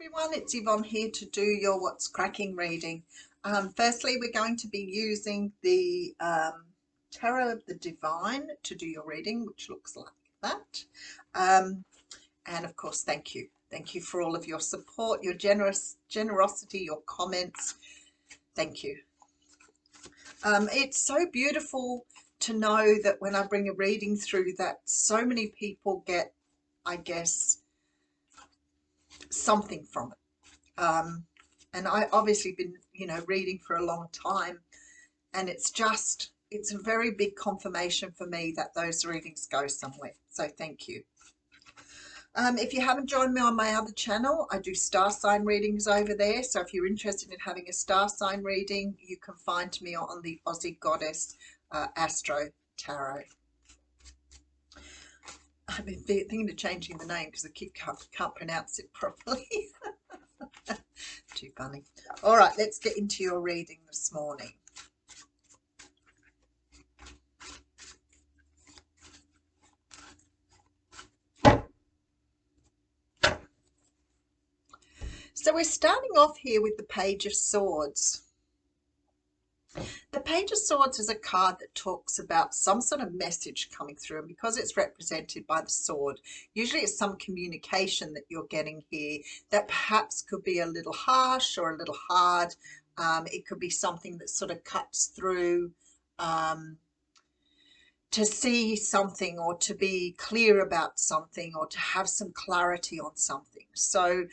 Everyone, it's Yvonne here to do your What's Cracking reading. Firstly, we're going to be using the Tarot of the Divine to do your reading, which looks like that. And of course, thank you. Thank you for all of your support, your generosity, your comments. Thank you. It's so beautiful to know that when I bring a reading through that so many people get, I guess, something from it. And I obviously been, reading for a long time, and it's a very big confirmation for me that those readings go somewhere. So thank you. If you haven't joined me on my other channel, I do star sign readings over there. So if you're interested in having a star sign reading, you can find me on the Aussie Goddess Astro Tarot. I've been thinking of changing the name because I can't pronounce it properly. Too funny. All right, let's get into your reading this morning. So we're starting off here with the Page of Swords. The Page of Swords is a card that talks about some sort of message coming through, and because it's represented by the sword, usually it's some communication that you're getting here that perhaps could be a little harsh or a little hard. It could be something that sort of cuts through to see something, or to be clear about something, or to have some clarity on something. So,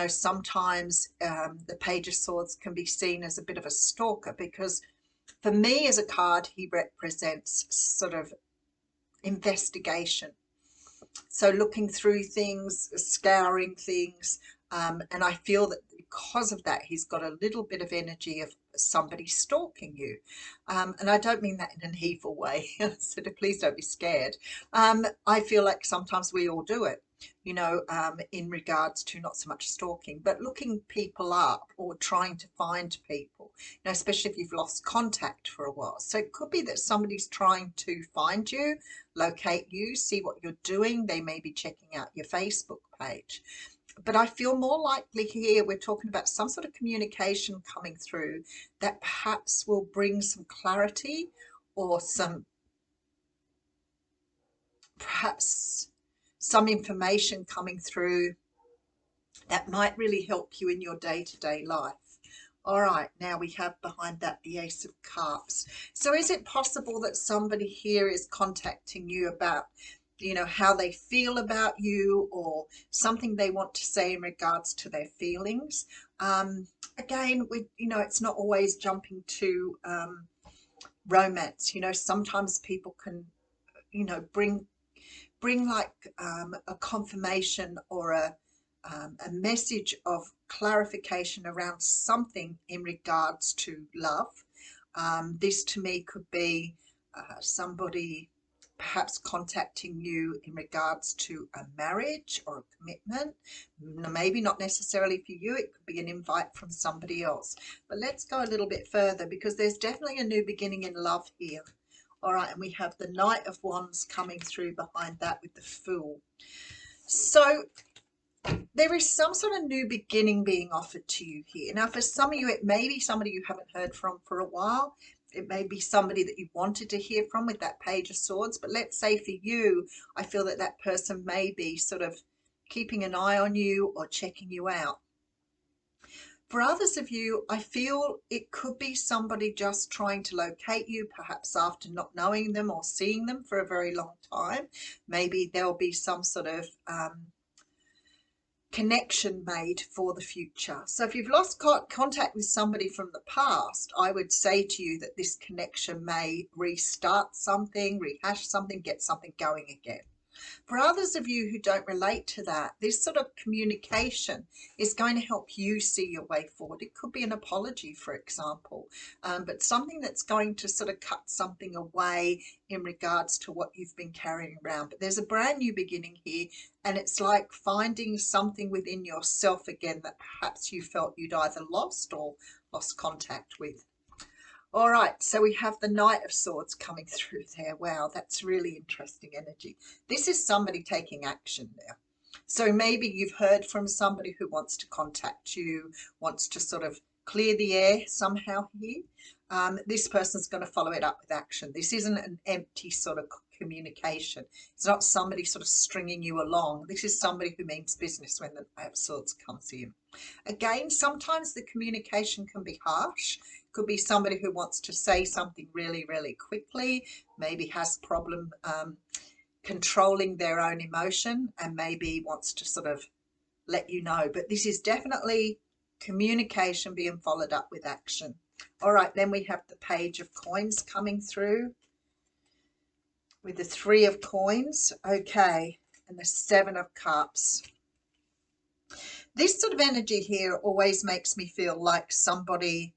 sometimes the Page of Swords can be seen as a bit of a stalker, because for me as a card, he represents sort of investigation. So looking through things, scouring things, and I feel that because of that, he's got a little bit of energy of somebody stalking you. And I don't mean that in an evil way, so please don't be scared. I feel like sometimes we all do it, in regards to not so much stalking, but looking people up or trying to find people, especially if you've lost contact for a while. So it could be that somebody's trying to find you, locate you, see what you're doing. They may be checking out your Facebook page. But I feel more likely here we're talking about some sort of communication coming through that perhaps will bring some clarity, or perhaps some information coming through that might really help you in your day-to-day life. All right, now we have behind that the Ace of Cups. So is it possible that somebody here is contacting you about, how they feel about you, or something they want to say in regards to their feelings? Again, it's not always jumping to romance. Sometimes people can, bring like a confirmation or a message of clarification around something in regards to love. This to me could be somebody perhaps contacting you in regards to a marriage or a commitment. Maybe not necessarily for you, it could be an invite from somebody else. But let's go a little bit further, because there's definitely a new beginning in love here. All right, and we have the Knight of Wands coming through behind that with the Fool. So there is some sort of new beginning being offered to you here. Now, for some of you, it may be somebody you haven't heard from for a while. It may be somebody that you wanted to hear from with that Page of Swords. But let's say for you, I feel that that person may be sort of keeping an eye on you or checking you out. For others of you, I feel it could be somebody just trying to locate you, perhaps after not knowing them or seeing them for a very long time. Maybe there'll be some sort of connection made for the future. So if you've lost contact with somebody from the past, I would say to you that this connection may restart something, rehash something, get something going again. For others of you who don't relate to that, this sort of communication is going to help you see your way forward. It could be an apology, for example, but something that's going to sort of cut something away in regards to what you've been carrying around. But there's a brand new beginning here, and it's like finding something within yourself again that perhaps you felt you'd either lost or lost contact with. All right, so we have the Knight of Swords coming through there. Wow, that's really interesting energy. This is somebody taking action there. So maybe you've heard from somebody who wants to contact you, wants to sort of clear the air somehow here. This person's going to follow it up with action. This isn't an empty sort of communication. It's not somebody sort of stringing you along. This is somebody who means business when the Eight of Swords comes in. Again, sometimes the communication can be harsh. Could be somebody who wants to say something really, really quickly, maybe has problem controlling their own emotion, and maybe wants to sort of let you know. But this is definitely communication being followed up with action. All right, then we have the Page of Coins coming through with the Three of Coins, okay, and the Seven of Cups. This sort of energy here always makes me feel like somebody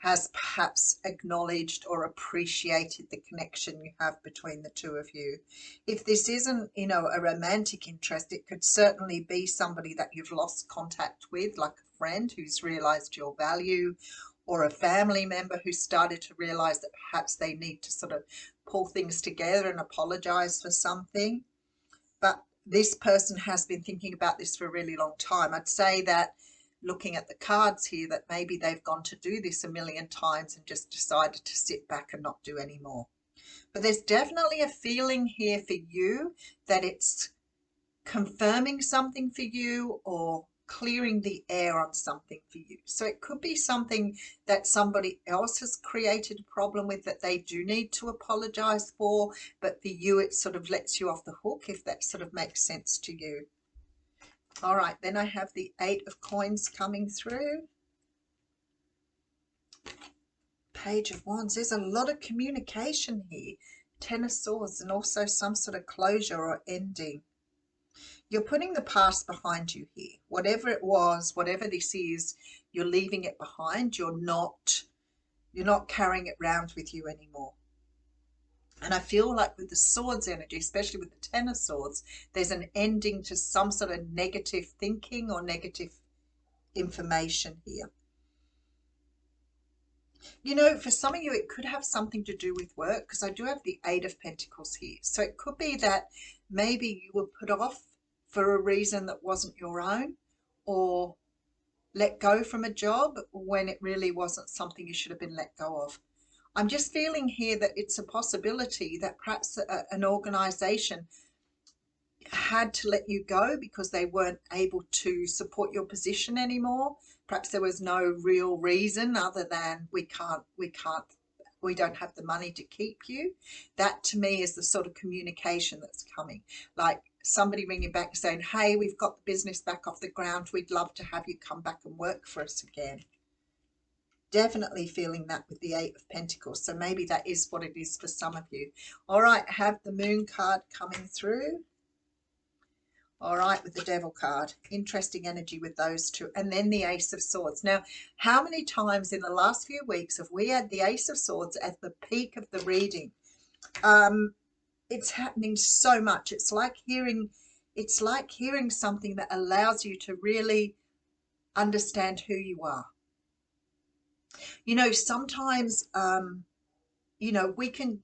has perhaps acknowledged or appreciated the connection you have between the two of you. If this isn't, you know, a romantic interest, it could certainly be somebody that you've lost contact with, like a friend who's realized your value, or a family member who started to realize that perhaps they need to sort of pull things together and apologize for something. But this person has been thinking about this for a really long time. I'd say that looking at the cards here, that maybe they've gone to do this a million times and just decided to sit back and not do any more. But there's definitely a feeling here for you that it's confirming something for you or clearing the air on something for you. So it could be something that somebody else has created a problem with that they do need to apologize for, but for you it sort of lets you off the hook, if that sort of makes sense to you. All right, then I have the Eight of Coins coming through. Page of Wands. There's a lot of communication here. Ten of Swords, and also some sort of closure or ending. You're putting the past behind you here. Whatever it was, whatever this is, you're leaving it behind. You're not carrying it around with you anymore. And I feel like with the Swords energy, especially with the Ten of Swords, there's an ending to some sort of negative thinking or negative information here. You know, for some of you, it could have something to do with work, because I do have the Eight of Pentacles here. So it could be that maybe you were put off for a reason that wasn't your own, or let go from a job when it really wasn't something you should have been let go of. I'm just feeling here that it's a possibility that perhaps an organization had to let you go because they weren't able to support your position anymore. Perhaps there was no real reason other than we don't have the money to keep you. That to me is the sort of communication that's coming, like somebody ringing back saying, hey, we've got the business back off the ground, we'd love to have you come back and work for us again. Definitely feeling that with the Eight of Pentacles. So maybe that is what it is for some of you. All right, have the Moon card coming through. All right, with the Devil card. Interesting energy with those two. And then the Ace of Swords. Now, how many times in the last few weeks have we had the Ace of Swords at the peak of the reading? It's happening so much. It's like hearing something that allows you to really understand who you are. You know, sometimes you know, we can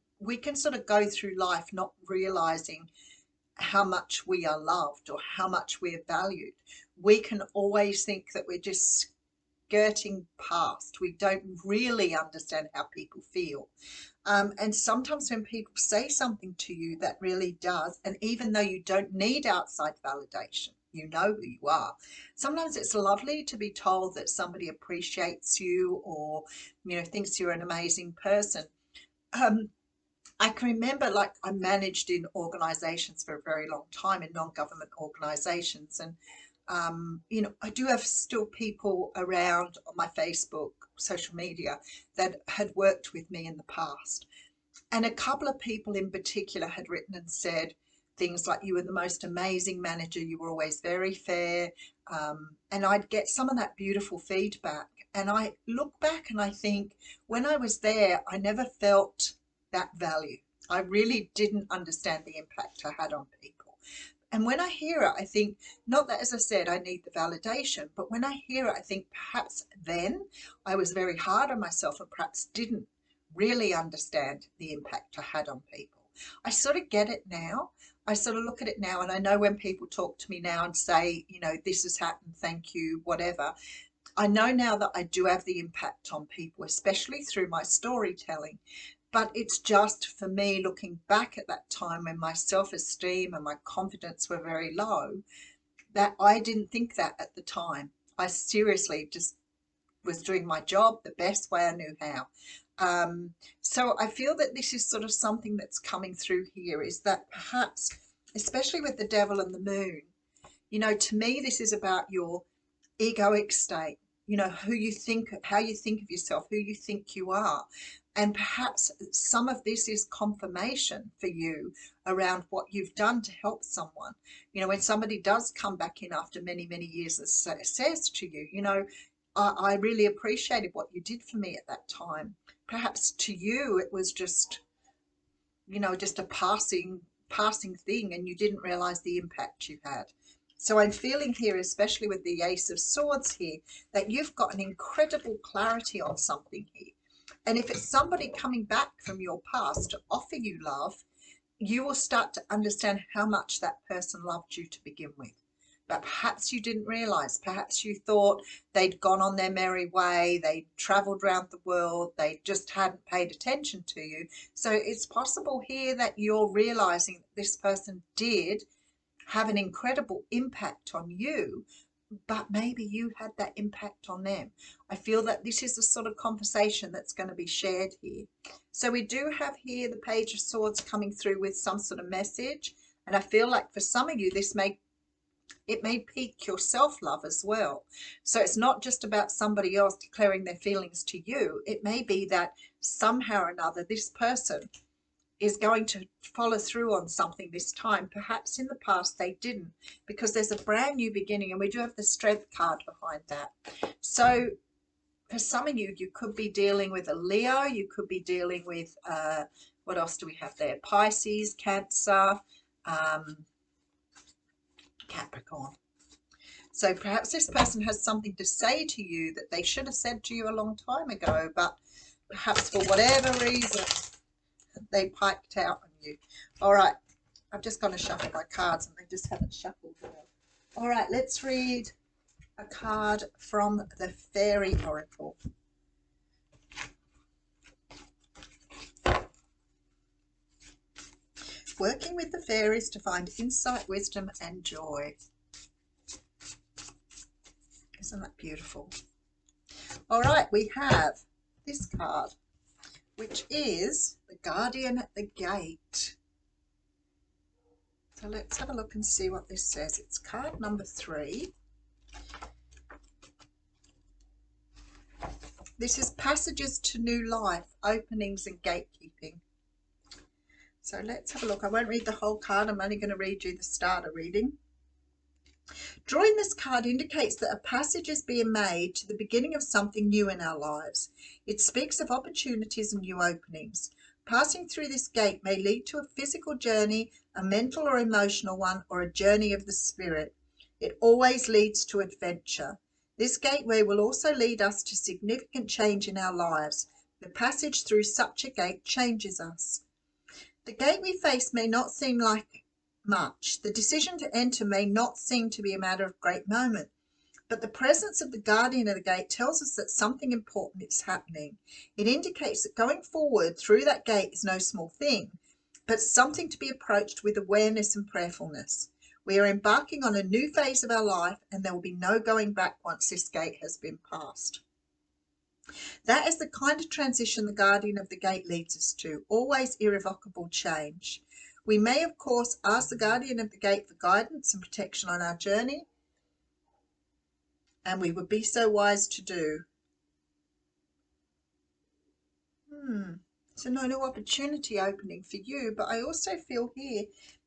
sort of go through life not realizing how much we are loved or how much we're valued. We can always think that we're just skirting past. We don't really understand how people feel. And sometimes when people say something to you that really does, and even though you don't need outside validation, you know who you are. Sometimes it's lovely to be told that somebody appreciates you, or, you know, thinks you're an amazing person. I can remember, like, I managed in organizations for a very long time, in non-government organizations, and you know, I do have still people around on my Facebook, social media, that had worked with me in the past. And a couple of people in particular had written and said things like, you were the most amazing manager, you were always very fair. And I'd get some of that beautiful feedback. And I look back and I think, when I was there, I never felt that value. I really didn't understand the impact I had on people. And when I hear it, I think, not that, as I said, I need the validation, but when I hear it, I think perhaps then I was very hard on myself and perhaps didn't really understand the impact I had on people. I sort of get it now. I sort of look at it now, and I know when people talk to me now and say, you know, this has happened, thank you, whatever, I know now that I do have the impact on people, especially through my storytelling. But it's just for me looking back at that time when my self esteem and my confidence were very low, that I didn't think that at the time. I seriously just was doing my job the best way I knew how. So I feel that this is sort of something that's coming through here, is that perhaps, especially with the devil and the moon, you know, to me, this is about your egoic state, you know, who you think, how you think of yourself, who you think you are. And perhaps some of this is confirmation for you around what you've done to help someone. You know, when somebody does come back in after many, many years and says to you, you know, I really appreciated what you did for me at that time. Perhaps to you it was just, you know, just a passing thing, and you didn't realize the impact you had. So I'm feeling here, especially with the Ace of Swords here, that you've got an incredible clarity on something here. And if it's somebody coming back from your past to offer you love, you will start to understand how much that person loved you to begin with. But perhaps you didn't realize, perhaps you thought they'd gone on their merry way, they traveled around the world, they just hadn't paid attention to you. So it's possible here that you're realizing that this person did have an incredible impact on you, but maybe you had that impact on them. I feel that this is the sort of conversation that's going to be shared here. So we do have here the Page of Swords coming through with some sort of message, and I feel like for some of you this may pique your self-love as well. So it's not just about somebody else declaring their feelings to you. It may be that somehow or another this person is going to follow through on something this time. Perhaps in the past they didn't, because there's a brand new beginning, and we do have the Strength card behind that. So for some of you, you could be dealing with a Leo, you could be dealing with, what else do we have there? Pisces, Cancer, Capricorn. So perhaps this person has something to say to you that they should have said to you a long time ago, but perhaps for whatever reason they piked out on you. All right, I'm just going to shuffle my cards, and they just haven't shuffled well. All right, let's read a card from the Fairy Oracle. Working with the fairies to find insight, wisdom, and joy. Isn't that beautiful? All right, we have this card, which is the Guardian at the Gate. So let's have a look and see what this says. It's card number 3. This is passages to new life, openings and gatekeeping. So let's have a look. I won't read the whole card. I'm only going to read you the starter reading. Drawing this card indicates that a passage is being made to the beginning of something new in our lives. It speaks of opportunities and new openings. Passing through this gate may lead to a physical journey, a mental or emotional one, or a journey of the spirit. It always leads to adventure. This gateway will also lead us to significant change in our lives. The passage through such a gate changes us. The gate we face may not seem like much. The decision to enter may not seem to be a matter of great moment, but the presence of the guardian of the gate tells us that something important is happening. It indicates that going forward through that gate is no small thing, but something to be approached with awareness and prayerfulness. We are embarking on a new phase of our life, and there will be no going back once this gate has been passed. That is the kind of transition the guardian of the gate leads us to, always irrevocable change. We may, of course, ask the guardian of the gate for guidance and protection on our journey, and we would be so wise to do. So no new opportunity opening for you, but I also feel here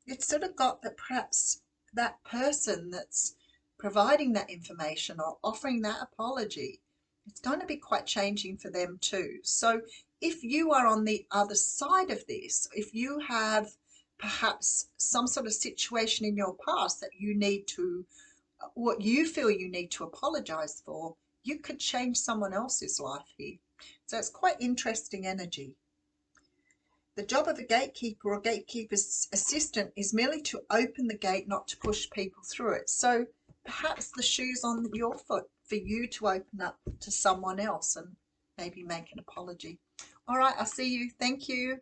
it's sort of got that perhaps that person that's providing that information or offering that apology, it's going to be quite changing for them too. So if you are on the other side of this, if you have perhaps some sort of situation in your past that you need to, what you feel you need to apologize for, you could change someone else's life here. So it's quite interesting energy. The job of a gatekeeper or gatekeeper's assistant is merely to open the gate, not to push people through it. So perhaps the shoe's on your foot for you to open up to someone else and maybe make an apology. All right, I'll see you. Thank you.